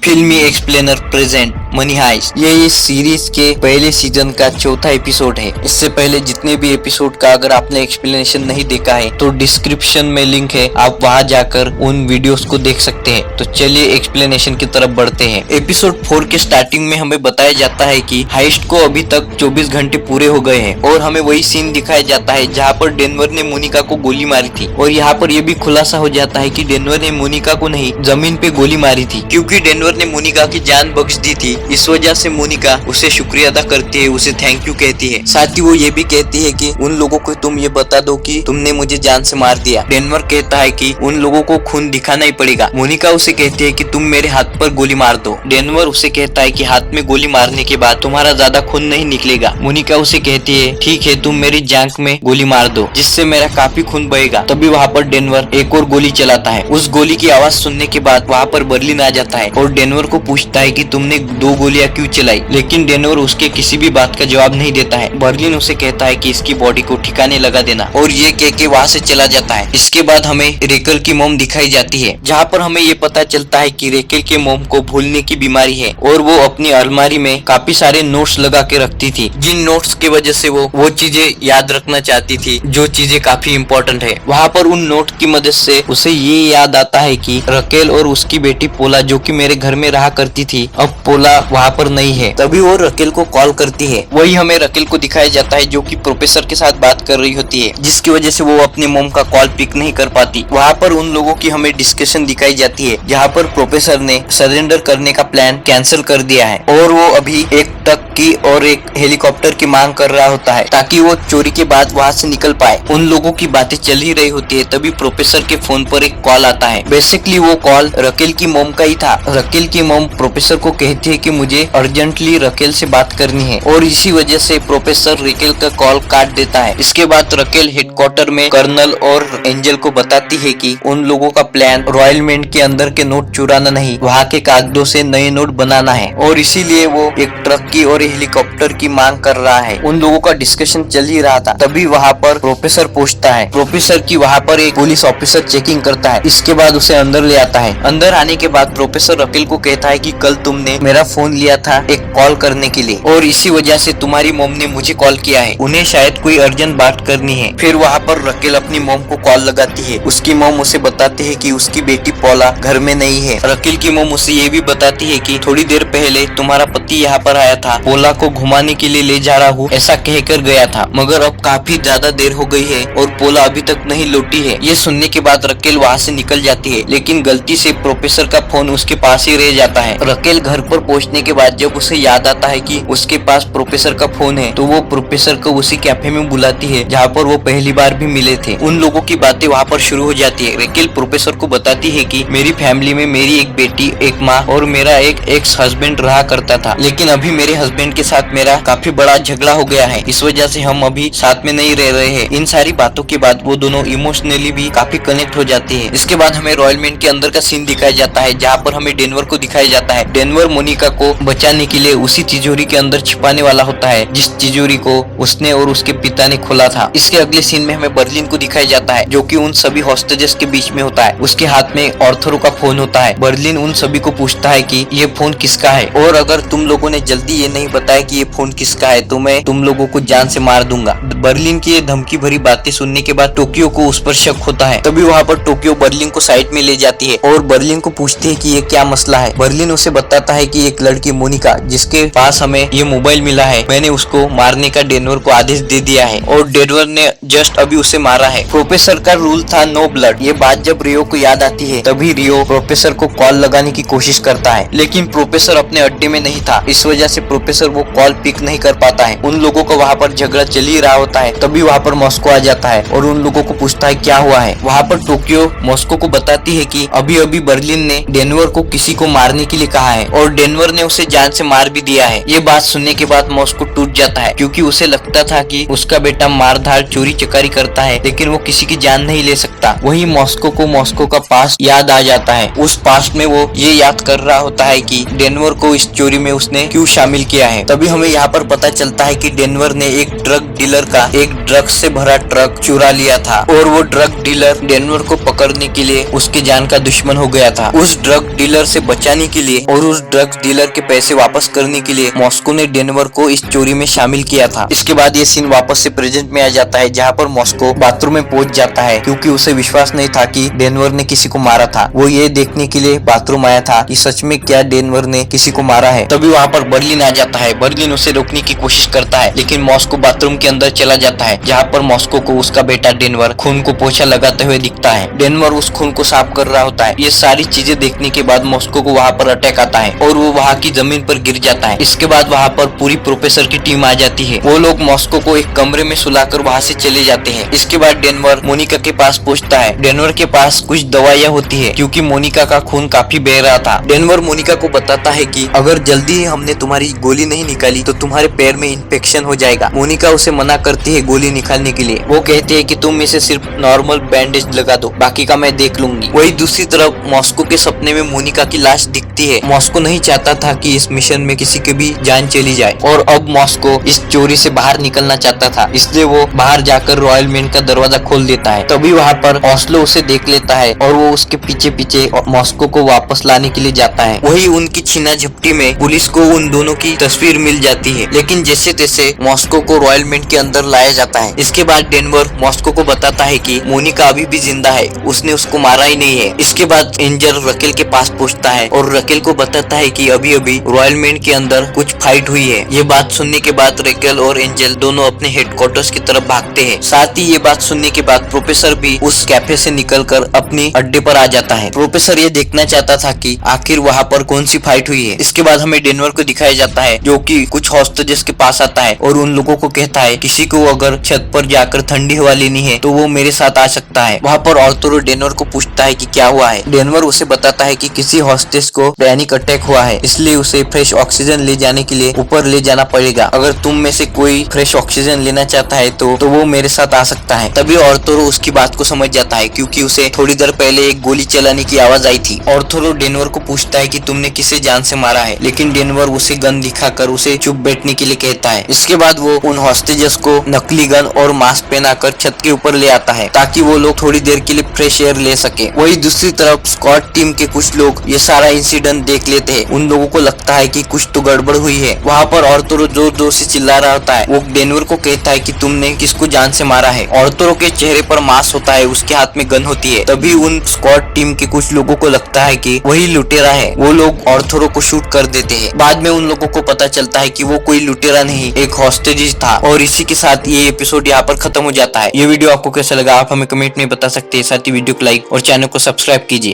फिल्मी explainer present money heist. ये इस सीरीज के पहले सीजन का चौथा एपिसोड है। इससे पहले जितने भी एपिसोड का अगर आपने एक्सप्लेनेशन नहीं देखा है तो डिस्क्रिप्शन में लिंक है, आप वहां जाकर उन वीडियोस को देख सकते हैं। तो चलिए एक्सप्लेनेशन की तरफ बढ़ते हैं। एपिसोड 4 के स्टार्टिंग में हमें बताया जाता है कि हाइस्ट को अभी तक 24 घंटे पूरे हो गए हैं और हमें वही सीन दिखाया जाता है जहाँ पर डेनवर ने मोनिका को गोली मारी थी। और यहाँ पर यह भी खुलासा हो जाता है कि डेनवर ने मोनिका को नहीं, जमीन पे गोली मारी थी, क्योंकि डेनवर ने मोनिका की जान बख्श दी थी। इस वजह से मोनिका उसे शुक्रिया अदा करती है, उसे थैंक यू कहती है। साथ ही वो ये भी कहती है कि उन लोगों को तुम ये बता दो कि तुमने मुझे जान से मार दिया। डेनवर कहता है कि उन लोगों को खून दिखाना ही पड़ेगा। मोनिका उसे कहती है कि तुम मेरे हाथ पर गोली मार दो। डेनवर उसे कहता है कि हाथ में गोली मारने के बाद तुम्हारा ज्यादा खून नहीं निकलेगा। मोनिका उसे कहती है ठीक है, तुम मेरी जांघ में गोली मार दो जिससे मेरा काफी खून बहेगा। तभी वहाँ पर डेनवर एक और गोली चलाता है। उस गोली की आवाज सुनने के बाद वहाँ पर बर्लिन आ जाता है और डेनवर को पूछता है कि तुमने 2 गोलियां क्यों चलाई, लेकिन डेनवर उसके किसी भी बात का जवाब नहीं देता है। बर्लिन उसे कहता है कि इसकी बॉडी को ठिकाने लगा देना और ये कह के वहाँ से चला जाता है। इसके बाद हमें रेकल की मोम दिखाई जाती है, जहाँ पर हमें ये पता चलता है कि रेकल के मोम को भूलने की बीमारी है और वो अपनी अलमारी में काफी सारे नोट्स लगा के रखती थी, जिन नोट्स की वजह से वो चीजें याद रखना चाहती थी जो चीजें काफी इम्पोर्टेंट है। वहाँ पर उन नोट की मदद से उसे ये याद आता है कि रकेल और उसकी बेटी पोला जो कि मेरे घर में रहा करती थी, अब पोला वहाँ पर नहीं है। तभी वो रकेल को कॉल करती है। वही हमें रकेल को दिखाया जाता है जो कि प्रोफेसर के साथ बात कर रही होती है, जिसकी वजह से वो अपने मोम का कॉल पिक नहीं कर पाती। वहाँ पर उन लोगों की हमें डिस्कशन दिखाई जाती है जहाँ पर प्रोफेसर ने सरेंडर करने का प्लान कैंसिल कर दिया है और वो अभी एक ट्रक की और एक हेलीकॉप्टर की मांग कर रहा होता है ताकि वो चोरी के बाद वहाँ से निकल पाए। उन लोगों की बातें चल ही रही होती है, तभी प्रोफेसर के फोन पर एक कॉल आता है। बेसिकली वो कॉल रकेल की मोम का ही था। रकेल की मोम प्रोफेसर को कहती है कि मुझे अर्जेंटली रकेल से बात करनी है और इसी वजह से प्रोफेसर रकेल का कॉल काट देता है। इसके बाद रकेल हेडक्वार्टर में कर्नल और एंजल को बताती है कि उन लोगों का प्लान रॉयल मिंट के अंदर के नोट चुराना नहीं, वहाँ के कागजों से नए नोट बनाना है और इसीलिए वो एक ट्रक की और हेलीकॉप्टर की मांग कर रहा है। उन लोगों का डिस्कशन चल ही रहा था, तभी वहाँ पर प्रोफेसर पहुँचता है। प्रोफेसर की वहाँ पर एक पुलिस ऑफिसर चेकिंग करता है। इसके बाद उसे अंदर ले आता है। अंदर आने के बाद प्रोफेसर रकेल को कहता है कि कल तुमने मेरा फोन लिया था एक कॉल करने के लिए और इसी वजह से तुम्हारी मोम ने मुझे कॉल किया है, उन्हें शायद कोई अर्जेंट बात करनी है। फिर वहाँ पर रकेल अपनी मोम को कॉल लगाती है। उसकी मोम उसे बताती है कि उसकी बेटी पोला घर में नहीं है। रकेल की मोम उसे ये भी बताती है कि थोड़ी देर पहले तुम्हारा पति यहाँ पर आया था, पोला को घुमाने के लिए ले जा रहा हूँ ऐसा कहकर गया था, मगर अब काफी ज्यादा देर हो गई है और पोला अभी तक नहीं लौटी है। ये सुनने के बाद रकेल वहाँ से निकल जाती है, लेकिन गलती से प्रोफेसर का फोन उसके पास ही रह जाता है। रकेल घर पर पहुँचने के बाद जब उसे याद आता है कि उसके पास प्रोफेसर का फोन है तो वो प्रोफेसर को उसी कैफे में बुलाती है जहाँ पर वो पहली बार भी मिले थे। उन लोगों की बातें वहाँ पर शुरू हो जाती है। रकेल प्रोफेसर को बताती है कि मेरी फैमिली में मेरी एक बेटी, एक माँ और मेरा एक एक्स हस्बैंड रहा करता था, लेकिन अभी मेरे हस्बैंड के साथ मेरा काफी बड़ा झगड़ा हो गया है, इस वजह से हम अभी साथ में नहीं रह रहे हैं। इन सारी बातों के बाद वो दोनों इमोशनली भी काफी कनेक्ट हो जाते हैं। इसके बाद हमें रॉयल मिंट के अंदर का सीन दिखाया जाता है जहाँ पर हमें डेनवर को दिखाया जाता है। डेनवर मोनिका को बचाने के लिए उसी तिजोरी के अंदर छिपाने वाला होता है जिस तिजोरी को उसने और उसके पिता ने खोला था। इसके अगले सीन में हमें बर्लिन को दिखाया जाता है जो कि उन सभी हॉस्टेजेस के बीच में होता है। उसके हाथ में ऑर्थरो का फोन होता है। बर्लिन उन सभी को पूछता है कि ये फोन किसका है और अगर तुम लोगों ने जल्दी ये नहीं बताया कि ये फोन किसका है तो मैं तुम लोगों को जान से मार दूंगा। बर्लिन की ये धमकी भरी बातें सुनने के बाद टोक्यो को उस पर शक होता है। तभी वहाँ पर टोक्यो बर्लिन को साइड में ले जाती है और बर्लिन को पूछती है कि ये क्या मसला है। बर्लिन उसे बताता है कि एक लड़की मोनिका जिसके पास हमें ये मोबाइल मिला है, मैंने उसको मारने का डेनवर को आदेश दे दिया है और डेनवर ने जस्ट अभी उसे मारा है। प्रोफेसर का रूल था नो ब्लड। ये बात जब रियो को याद आती है तभी रियो प्रोफेसर को कॉल लगाने की कोशिश करता है, लेकिन प्रोफेसर अपने अड्डे में नहीं था, इस वजह से प्रोफेसर वो कॉल पिक नहीं कर पाता है। उन लोगों का वहाँ पर झगड़ा चल ही रहा होता है। तभी वहाँ पर मॉस्को आ जाता है और उन लोगों को पूछता है क्या हुआ है। वहाँ पर टोक्यो मॉस्को को बताती है कि अभी अभी बर्लिन ने डेनवर को किसी को मारने के लिए कहा है और डेनवर ने उसे जान से मार भी दिया है। ये बात सुनने के बाद मॉस्को टूट जाता है क्योंकि उसे लगता था कि उसका बेटा मारधाड़ चोरी चकारी करता है लेकिन वो किसी की जान नहीं ले सकता। वही मॉस्को को मॉस्को का पास्ट याद आ जाता है। उस पास्ट में वो ये याद कर रहा होता है कि डेनवर को इस चोरी में उसने क्यों शामिल किया है। तभी हमें यहाँ पर पता चलता है कि डेनवर ने एक ड्रग डीलर का एक ड्रग्स से भरा ट्रक चुरा लिया था और वो ड्रग डीलर डेनवर को पकड़ने के लिए उसके जान का दुश्मन हो गया था। उस ड्रग डीलर से बचाने के लिए और उस ड्रग्स डीलर के पैसे वापस करने के लिए मॉस्को ने डेनवर को इस चोरी में शामिल किया था। इसके बाद ये सीन वापस से प्रेजेंट में आ जाता है, जहाँ पर मॉस्को बाथरूम में पहुंच जाता है क्योंकि उसे विश्वास नहीं था कि डेनवर ने किसी को मारा था। वो ये देखने के लिए बाथरूम आया था कि सच में क्या डेनवर ने किसी को मारा है। तभी वहाँ पर बर्लिन आ जाता है। बर्लिन उसे रोकने की कोशिश करता है लेकिन मॉस्को बाथरूम के अंदर चला जाता है, जहाँ पर मॉस्को को उसका बेटा डेनवर खून को पोछा लगाते हुए दिखता है। डेनवर उस खून को साफ कर रहा होता है। ये सारी चीजें देखने के बाद मॉस्को को वहाँ पर अटैक आता है और वो वहाँ की जमीन पर गिर जाता है। इसके बाद वहाँ पर पूरी प्रोफेसर की टीम आ जाती है। वो लोग मॉस्को को एक कमरे में सुलाकर वहाँ से चले जाते हैं। इसके बाद डेनवर मोनिका के पास पहुँचता है। डेनवर के पास कुछ दवाइयाँ होती है क्योंकि मोनिका का खून काफी बह रहा था। डेनवर मोनिका को बताता है कि अगर जल्दी ही हमने तुम्हारी गोली नहीं निकाली तो तुम्हारे पैर में इन्फेक्शन हो जाएगा। मोनिका उसे मना करती है गोली निकालने के लिए। वो कहते हैं कि तुम इसे सिर्फ नॉर्मल बैंडेज लगा दो, बाकी का मैं देख लूंगी। वही दूसरी तरफ मॉस्को के सपने में मोनिका की लाश दिखती है। मॉस्को नहीं चाहता था कि इस मिशन में किसी की भी जान चली जाए और अब मॉस्को इस चोरी से बाहर निकलना चाहता था, इसलिए वो बाहर जाकर रॉयल मैन का दरवाजा खोल देता है। तभी वहाँ पर ऑस्लो उसे देख लेता है और वो उसके पीछे पीछे मॉस्को को वापस लाने के लिए जाता है। वही उनकी छीना झपटी में पुलिस को उन दोनों की तस्वीर मिल जाती है, लेकिन जैसे तैसे मॉस्को को रॉयल मिंट के अंदर लाया जाता है। इसके बाद डेनवर मॉस्को को बताता है कि मोनिका अभी भी जिंदा है, उसने उसको मारा ही नहीं है। इसके बाद एंजल रकेल के पास पहुंचता है और रकेल को बताता है कि अभी अभी रॉयल मिंट के अंदर कुछ फाइट हुई है। ये बात सुनने के बाद रकेल और एंजल दोनों अपने हेडक्वार्टर्स की तरफ भागते हैं। साथ ही ये बात सुनने के बाद प्रोफेसर भी उस कैफे से निकलकर अपनी अड्डे पर आ जाता है। प्रोफेसर ये देखना चाहता था कि आखिर वहाँ पर कौन सी फाइट हुई है। इसके बाद हमें डेनवर को दिखाया जाता है जो कि कुछ हॉस्टेजेस के पास आता है और उन लोगों को कहता है किसी को अगर छत पर जाकर ठंडी हवा लेनी है तो वो मेरे साथ आ सकता है। वहाँ पर आर्थुरो डेनवर को पूछता है कि क्या हुआ है। डेनवर उसे बताता है कि किसी हॉस्टेज को पैनिक अटैक हुआ है, इसलिए उसे फ्रेश ऑक्सीजन ले जाने के लिए ऊपर ले जाना पड़ेगा। अगर तुम में से कोई फ्रेश ऑक्सीजन लेना चाहता है तो वो मेरे साथ आ सकता है। तभी आर्थुरो उसकी बात को समझ जाता है क्योंकि उसे थोड़ी देर पहले एक गोली चलाने की आवाज आई थी। आर्थुरो डेनवर को पूछता है कि तुमने किसे जान से मारा है, लेकिन डेनवर उसे गन दिखाकर उसे चुप बैठने के लिए कहता है। इसके बाद वो उन हॉस्टेजेस को नकली गन और मास्क पहनाकर छत के ऊपर ले आता है ताकि वो लोग थोड़ी देर के लिए फ्रेश एयर ले सके। वही दूसरी तरफ स्क्वाड टीम के कुछ लोग ये सारा इंसिडेंट देख लेते हैं। उन लोगों को लगता है कि कुछ तो गड़बड़ हुई है। वहाँ पर आर्थुरो जोर जोर से चिल्ला रहा होता है। वो डेनवर को कहता है कि तुमने किसको जान से मारा है। आर्थुरो के चेहरे पर मास्क होता है, उसके हाथ में गन होती है। तभी उन स्क्वाड टीम के कुछ लोगों को लगता है कि वही लुटेरा है। वो लोग आर्थुरो को शूट कर देते हैं। बाद में उन लोगों को पता चलता है कि वो कोई लुटेरा नहीं, एक हॉस्टेज था। और इसी के साथ ये एपिसोड यहाँ पर खत्म हो जाता है। ये वीडियो आपको कैसा लगा आप हमें कमेंट में बता सकते हैं। साथ ही वीडियो को लाइक और चैनल को सब्सक्राइब कीजिए।